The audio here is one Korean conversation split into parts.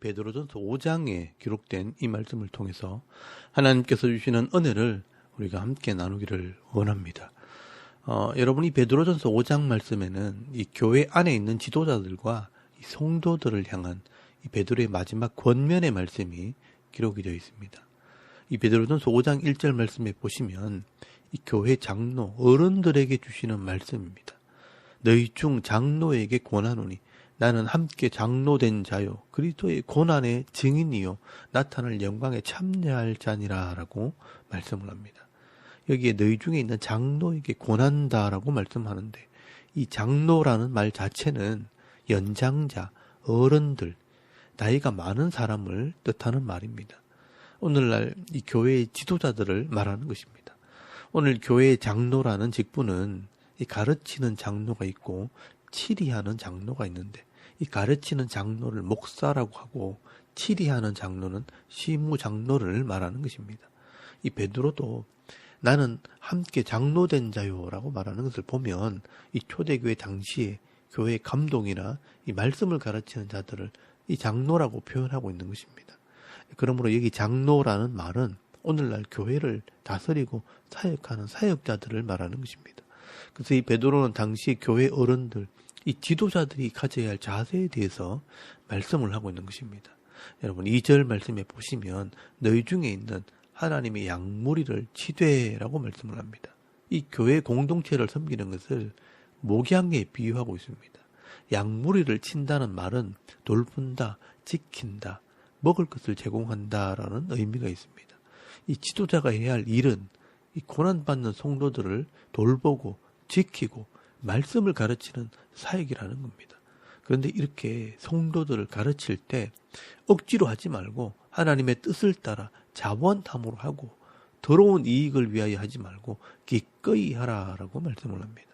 베드로전서 5장에 기록된 이 말씀을 통해서 하나님께서 주시는 은혜를 우리가 함께 나누기를 원합니다. 여러분이 베드로전서 5장 말씀에는 이 교회 안에 있는 지도자들과 이 성도들을 향한 이 베드로의 마지막 권면의 말씀이 기록이 되어 있습니다. 이 베드로전서 5장 1절 말씀에 보시면 이 교회 장로, 어른들에게 주시는 말씀입니다. 너희 중 장로에게 권하노니 나는 함께 장로된 자요 그리스도의 고난의 증인이요 나타날 영광에 참여할 자니라 라고 말씀을 합니다. 여기에 너희 중에 있는 장로에게 권한다라고 말씀하는데 이 장로라는 말 자체는 연장자, 어른들, 나이가 많은 사람을 뜻하는 말입니다. 오늘날 이 교회의 지도자들을 말하는 것입니다. 오늘 교회의 장로라는 직분은 이 가르치는 장로가 있고 치리하는 장로가 있는데 이 가르치는 장로를 목사라고 하고 치리하는 장로는 시무 장로를 말하는 것입니다. 이 베드로도 나는 함께 장로된 자요라고 말하는 것을 보면 이 초대교회 당시에 교회의 감독이나 이 말씀을 가르치는 자들을 이 장로라고 표현하고 있는 것입니다. 그러므로 여기 장로라는 말은 오늘날 교회를 다스리고 사역하는 사역자들을 말하는 것입니다. 그래서 이 베드로는 당시 교회 어른들, 이 지도자들이 가져야 할 자세에 대해서 말씀을 하고 있는 것입니다. 여러분 2절 말씀에 보시면 너희 중에 있는 하나님의 양무리를 치되라고 말씀을 합니다. 이 교회 공동체를 섬기는 것을 목양에 비유하고 있습니다. 양무리를 친다는 말은 돌본다, 지킨다, 먹을 것을 제공한다라는 의미가 있습니다. 이 지도자가 해야 할 일은 이 고난받는 성도들을 돌보고 지키고 말씀을 가르치는 사역이라는 겁니다. 그런데 이렇게 성도들을 가르칠 때 억지로 하지 말고 하나님의 뜻을 따라 자원함으로 하고 더러운 이익을 위하여 하지 말고 기꺼이 하라라고 말씀을 합니다.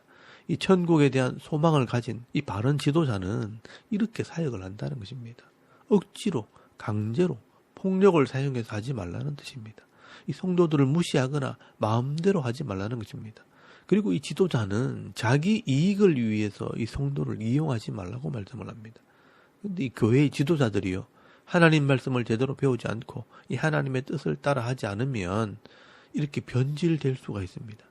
이 천국에 대한 소망을 가진 이 바른 지도자는 이렇게 사역을 한다는 것입니다. 억지로, 강제로, 폭력을 사용해서 하지 말라는 뜻입니다. 이 성도들을 무시하거나 마음대로 하지 말라는 것입니다. 그리고 이 지도자는 자기 이익을 위해서 이 성도를 이용하지 말라고 말씀을 합니다. 그런데 이 교회의 지도자들이요, 하나님 말씀을 제대로 배우지 않고 이 하나님의 뜻을 따라 하지 않으면 이렇게 변질될 수가 있습니다.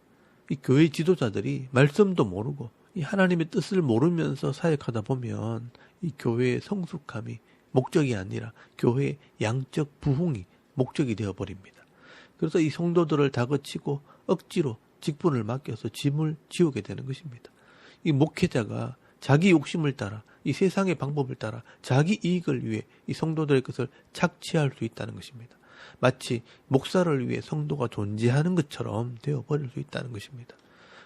이 교회 지도자들이 말씀도 모르고 이 하나님의 뜻을 모르면서 사역하다 보면 이 교회의 성숙함이 목적이 아니라 교회의 양적 부흥이 목적이 되어버립니다. 그래서 이 성도들을 다그치고 억지로 직분을 맡겨서 짐을 지우게 되는 것입니다. 이 목회자가 자기 욕심을 따라 이 세상의 방법을 따라 자기 이익을 위해 이 성도들의 것을 착취할 수 있다는 것입니다. 마치 목사를 위해 성도가 존재하는 것처럼 되어버릴 수 있다는 것입니다.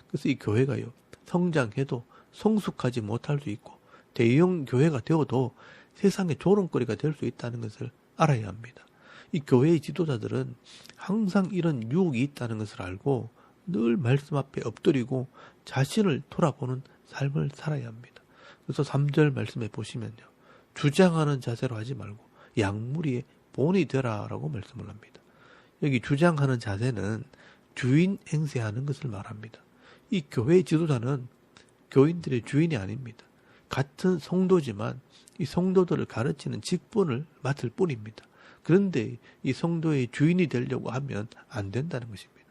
그래서 이 교회가요, 성장해도 성숙하지 못할 수 있고 대형 교회가 되어도 세상의 조롱거리가 될 수 있다는 것을 알아야 합니다. 이 교회의 지도자들은 항상 이런 유혹이 있다는 것을 알고 늘 말씀 앞에 엎드리고 자신을 돌아보는 삶을 살아야 합니다. 그래서 3절 말씀에 보시면요, 주장하는 자세로 하지 말고 양무리의 본이 되라라고 말씀을 합니다. 여기 주장하는 자세는 주인 행세하는 것을 말합니다. 이 교회의 지도자는 교인들의 주인이 아닙니다. 같은 성도지만 이 성도들을 가르치는 직분을 맡을 뿐입니다. 그런데 이 성도의 주인이 되려고 하면 안 된다는 것입니다.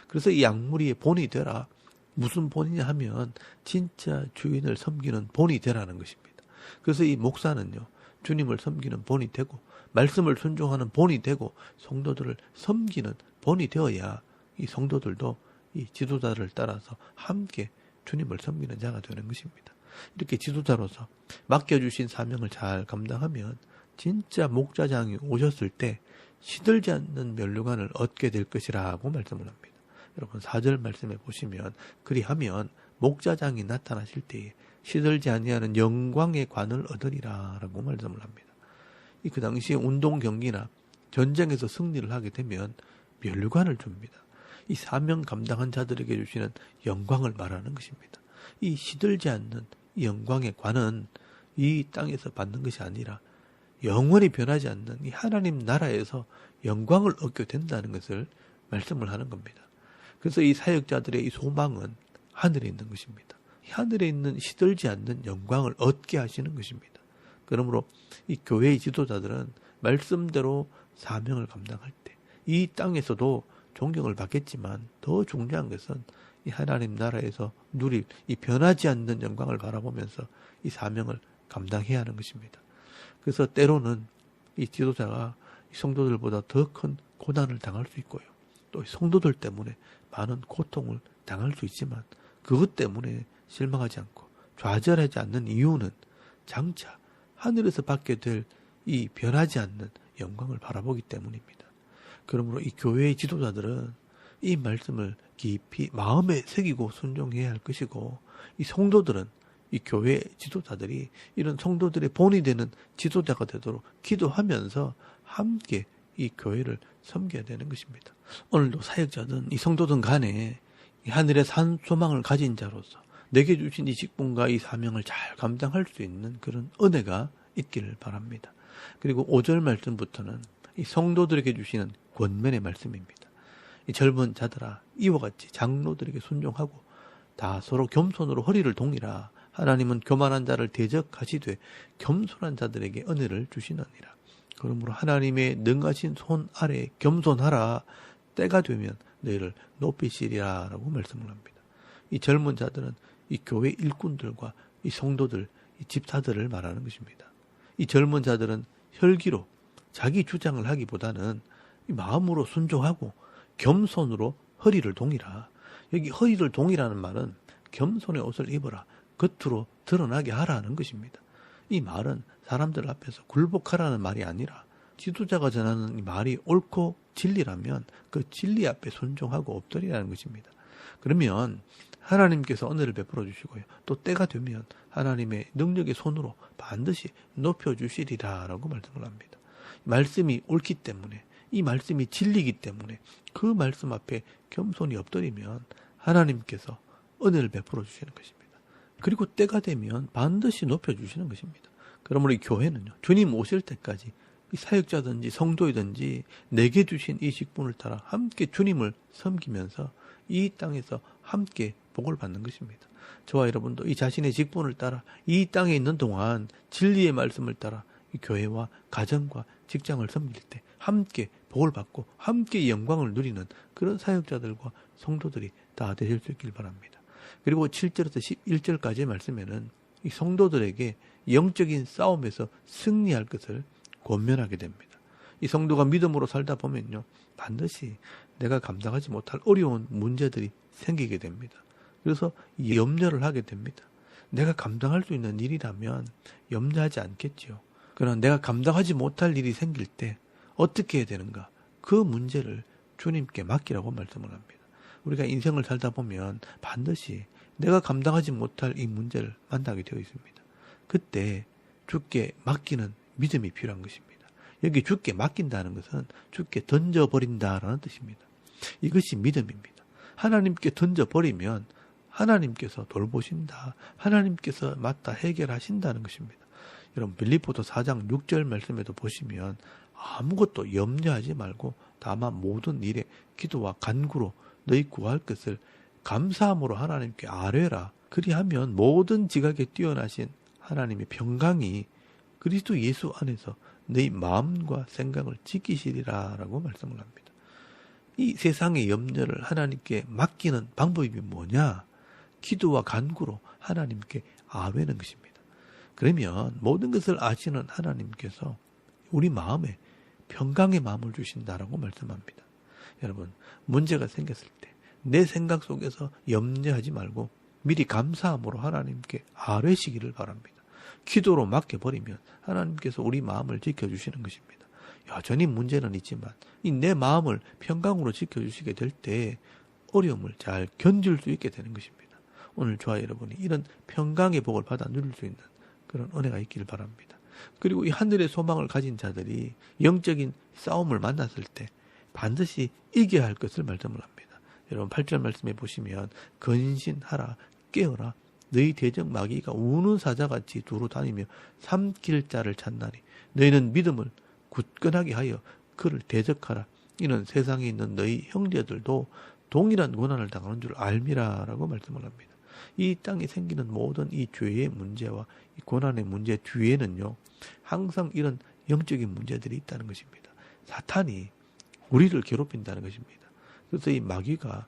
그래서 이 양무리의 본이 되라. 무슨 본이냐 하면 진짜 주인을 섬기는 본이 되라는 것입니다. 그래서 이 목사는요, 주님을 섬기는 본이 되고 말씀을 순종하는 본이 되고 성도들을 섬기는 본이 되어야 이 성도들도 이 지도자를 따라서 함께 주님을 섬기는 자가 되는 것입니다. 이렇게 지도자로서 맡겨주신 사명을 잘 감당하면 진짜 목자장이 오셨을 때 시들지 않는 면류관을 얻게 될 것이라고 말씀을 합니다. 여러분 4절 말씀에 보시면 그리하면 목자장이 나타나실 때에 시들지 아니하는 영광의 관을 얻으리라 라고 말씀을 합니다. 그 당시에 운동 경기나 전쟁에서 승리를 하게 되면 면류관을 줍니다. 이 사명 감당한 자들에게 주시는 영광을 말하는 것입니다. 이 시들지 않는 이 영광의 관은 이 땅에서 받는 것이 아니라 영원히 변하지 않는 이 하나님 나라에서 영광을 얻게 된다는 것을 말씀을 하는 겁니다. 그래서 이 사역자들의 이 소망은 하늘에 있는 것입니다. 하늘에 있는 시들지 않는 영광을 얻게 하시는 것입니다. 그러므로 이 교회의 지도자들은 말씀대로 사명을 감당할 때 이 땅에서도 존경을 받겠지만 더 중요한 것은 이 하나님 나라에서 누릴 이 변하지 않는 영광을 바라보면서 이 사명을 감당해야 하는 것입니다. 그래서 때로는 이 지도자가 이 성도들보다 더 큰 고난을 당할 수 있고요. 또 성도들 때문에 많은 고통을 당할 수 있지만 그것 때문에 실망하지 않고 좌절하지 않는 이유는 장차 하늘에서 받게 될 이 변하지 않는 영광을 바라보기 때문입니다. 그러므로 이 교회의 지도자들은 이 말씀을 깊이 마음에 새기고 순종해야 할 것이고, 이 성도들은 이 교회 지도자들이 이런 성도들의 본이 되는 지도자가 되도록 기도하면서 함께 이 교회를 섬겨야 되는 것입니다. 오늘도 사역자든 이 성도든 간에 이 하늘의 산 소망을 가진 자로서 내게 주신 이 직분과 이 사명을 잘 감당할 수 있는 그런 은혜가 있기를 바랍니다. 그리고 5절 말씀부터는 이 성도들에게 주시는 권면의 말씀입니다. 이 젊은 자들아 이와 같이 장로들에게 순종하고 다 서로 겸손으로 허리를 동이라. 하나님은 교만한 자를 대적하시되 겸손한 자들에게 은혜를 주시느니라. 그러므로 하나님의 능하신 손 아래 겸손하라. 때가 되면 너희를 높이시리라 라고 말씀을 합니다. 이 젊은 자들은 이 교회 일꾼들과 이 성도들, 이 집사들을 말하는 것입니다. 이 젊은 자들은 혈기로 자기 주장을 하기보다는 이 마음으로 순종하고 겸손으로 허리를 동이라. 여기 허리를 동이라는 말은 겸손의 옷을 입어라. 겉으로 드러나게 하라는 것입니다. 이 말은 사람들 앞에서 굴복하라는 말이 아니라 지도자가 전하는 이 말이 옳고 진리라면 그 진리 앞에 순종하고 엎드리라는 것입니다. 그러면 하나님께서 은혜를 베풀어 주시고요. 또 때가 되면 하나님의 능력의 손으로 반드시 높여주시리라 라고 말씀을 합니다. 말씀이 옳기 때문에, 이 말씀이 진리이기 때문에 그 말씀 앞에 겸손히 엎드리면 하나님께서 은혜를 베풀어 주시는 것입니다. 그리고 때가 되면 반드시 높여주시는 것입니다. 그러므로 이 교회는요, 주님 오실 때까지 이 사역자든지 성도이든지 내게 주신 이 직분을 따라 함께 주님을 섬기면서 이 땅에서 함께 복을 받는 것입니다. 저와 여러분도 이 자신의 직분을 따라 이 땅에 있는 동안 진리의 말씀을 따라 이 교회와 가정과 직장을 섬길 때 함께 복을 받고 함께 영광을 누리는 그런 사역자들과 성도들이 다 되실 수 있길 바랍니다. 그리고 7절에서 11절까지의 말씀에는 이 성도들에게 영적인 싸움에서 승리할 것을 권면하게 됩니다. 이 성도가 믿음으로 살다 보면요, 반드시 내가 감당하지 못할 어려운 문제들이 생기게 됩니다. 그래서 염려를 하게 됩니다. 내가 감당할 수 있는 일이라면 염려하지 않겠지요. 그러나 내가 감당하지 못할 일이 생길 때 어떻게 해야 되는가? 그 문제를 주님께 맡기라고 말씀을 합니다. 우리가 인생을 살다 보면 반드시 내가 감당하지 못할 이 문제를 만나게 되어 있습니다. 그때 주께 맡기는 믿음이 필요한 것입니다. 여기 주께 맡긴다는 것은 주께 던져버린다라는 뜻입니다. 이것이 믿음입니다. 하나님께 던져버리면 하나님께서 돌보신다. 하나님께서 맡아 해결하신다는 것입니다. 여러분 빌립보서 4장 6절 말씀에도 보시면 아무것도 염려하지 말고 다만 모든 일에 기도와 간구로 너희 구할 것을 감사함으로 하나님께 아뢰라. 그리하면 모든 지각에 뛰어나신 하나님의 평강이 그리스도 예수 안에서 너희 마음과 생각을 지키시리라 라고 말씀을 합니다. 이 세상의 염려를 하나님께 맡기는 방법이 뭐냐? 기도와 간구로 하나님께 아뢰는 것입니다. 그러면 모든 것을 아시는 하나님께서 우리 마음에 평강의 마음을 주신다라고 말씀합니다. 여러분 문제가 생겼을 때 내 생각 속에서 염려하지 말고 미리 감사함으로 하나님께 아뢰시기를 바랍니다. 기도로 맡겨버리면 하나님께서 우리 마음을 지켜주시는 것입니다. 여전히 문제는 있지만 이 내 마음을 평강으로 지켜주시게 될 때 어려움을 잘 견딜 수 있게 되는 것입니다. 오늘 저와 여러분이 이런 평강의 복을 받아 누릴 수 있는 그런 은혜가 있기를 바랍니다. 그리고 이 하늘의 소망을 가진 자들이 영적인 싸움을 만났을 때 반드시 이겨야 할 것을 말씀을 합니다. 여러분 8절 말씀에 보시면 근신하라 깨어라 너희 대적 마귀가 우는 사자같이 두루 다니며 삼킬 자를 찾나니 너희는 믿음을 굳건하게 하여 그를 대적하라. 이는 세상에 있는 너희 형제들도 동일한 고난을 당하는 줄 알미라 라고 말씀을 합니다. 이 땅에 생기는 모든 이 죄의 문제와 이 고난의 문제 뒤에는요, 항상 이런 영적인 문제들이 있다는 것입니다. 사탄이 우리를 괴롭힌다는 것입니다. 그래서 이 마귀가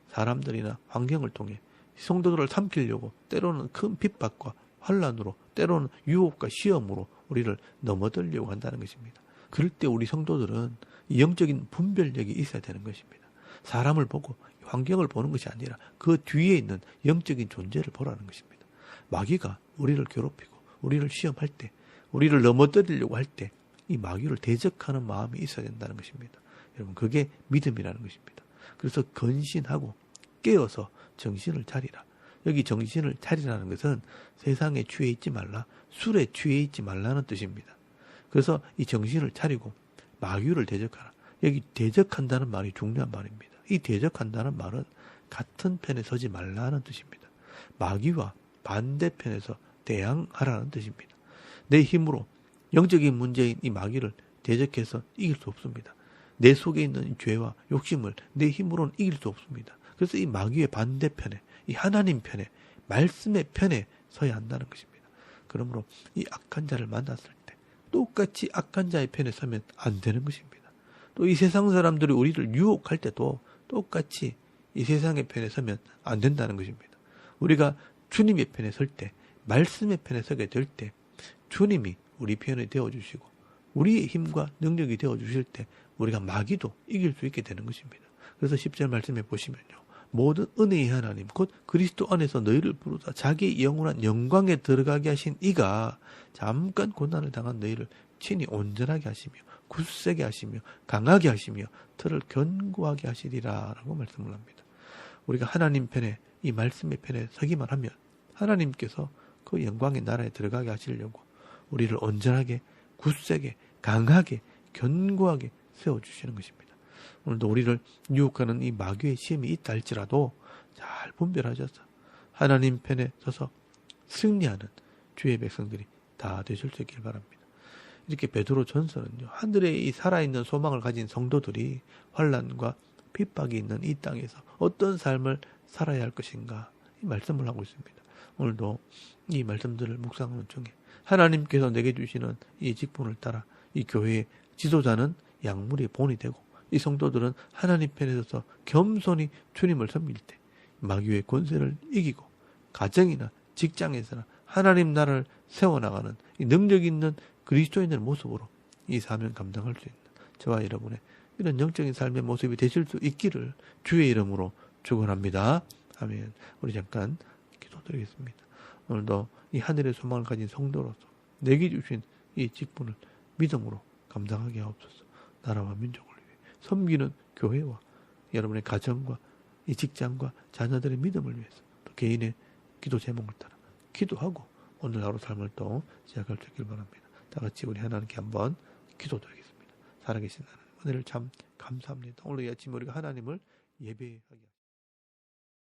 사람들이나 환경을 통해 성도들을 삼키려고 때로는 큰 핍박과 환난으로, 때로는 유혹과 시험으로 우리를 넘어들려고 한다는 것입니다. 그럴 때 우리 성도들은 영적인 분별력이 있어야 되는 것입니다. 사람을 보고 환경을 보는 것이 아니라 그 뒤에 있는 영적인 존재를 보라는 것입니다. 마귀가 우리를 괴롭히고 우리를 시험할 때, 우리를 넘어뜨리려고 할 때 이 마귀를 대적하는 마음이 있어야 된다는 것입니다. 여러분, 그게 믿음이라는 것입니다. 그래서 근신하고 깨어서 정신을 차리라. 여기 정신을 차리라는 것은 세상에 취해 있지 말라, 술에 취해 있지 말라는 뜻입니다. 그래서 이 정신을 차리고 마귀를 대적하라. 여기 대적한다는 말이 중요한 말입니다. 이 대적한다는 말은 같은 편에 서지 말라는 뜻입니다. 마귀와 반대편에서 대항하라는 뜻입니다. 내 힘으로 영적인 문제인 이 마귀를 대적해서 이길 수 없습니다. 내 속에 있는 죄와 욕심을 내 힘으로는 이길 수 없습니다. 그래서 이 마귀의 반대편에, 이 하나님 편에, 말씀의 편에 서야 한다는 것입니다. 그러므로 이 악한 자를 만났을 때 똑같이 악한 자의 편에 서면 안 되는 것입니다. 또 이 세상 사람들이 우리를 유혹할 때도 똑같이 이 세상의 편에 서면 안 된다는 것입니다. 우리가 주님의 편에 설 때, 말씀의 편에 서게 될 때 주님이 우리 편에 되어주시고 우리의 힘과 능력이 되어주실 때 우리가 마귀도 이길 수 있게 되는 것입니다. 그래서 10절 말씀해 보시면요, 모든 은혜의 하나님 곧 그리스도 안에서 너희를 부르사 자기의 영원한 영광에 들어가게 하신 이가 잠깐 고난을 당한 너희를 친히 온전하게 하시며 굳세게 하시며 강하게 하시며 터를 견고하게 하시리라 라고 말씀을 합니다. 우리가 하나님 편에, 이 말씀의 편에 서기만 하면 하나님께서 그 영광의 나라에 들어가게 하시려고 우리를 온전하게, 굳세게, 강하게, 견고하게 세워주시는 것입니다. 오늘도 우리를 유혹하는 이 마귀의 시험이 있다 할지라도 잘 분별하셔서 하나님 편에 서서 승리하는 주의 백성들이 다 되실 수 있길 바랍니다. 이렇게 베드로 전서는요, 하늘에 이 살아있는 소망을 가진 성도들이 환난과 핍박이 있는 이 땅에서 어떤 삶을 살아야 할 것인가, 이 말씀을 하고 있습니다. 오늘도 이 말씀들을 묵상하는 중에 하나님께서 내게 주시는 이 직분을 따라 이 교회의 지도자는 약물의 본이 되고 이 성도들은 하나님 편에 서서 겸손히 주님을 섬길 때 마귀의 권세를 이기고 가정이나 직장에서나 하나님 나라를 세워나가는 이 능력 있는 그리스도인의 모습으로 이 사명 감당할 수 있는 저와 여러분의 이런 영적인 삶의 모습이 되실 수 있기를 주의 이름으로 축원합니다. 아멘. 우리 잠깐 기도드리겠습니다. 오늘도 이 하늘의 소망을 가진 성도로서 내게 주신 이 직분을 믿음으로 감당하게 하옵소서. 나라와 민족을 위해 섬기는 교회와 여러분의 가정과 이 직장과 자녀들의 믿음을 위해서 또 개인의 기도 제목을 따라 기도하고 오늘 하루 삶을 또 시작할 수 있길 바랍니다. 다 같이 우리 하나님께 한번 기도드리겠습니다. 살아계신 하나님, 은혜를 참 감사합니다. 오늘 이 아침 우리가 하나님을 예배하게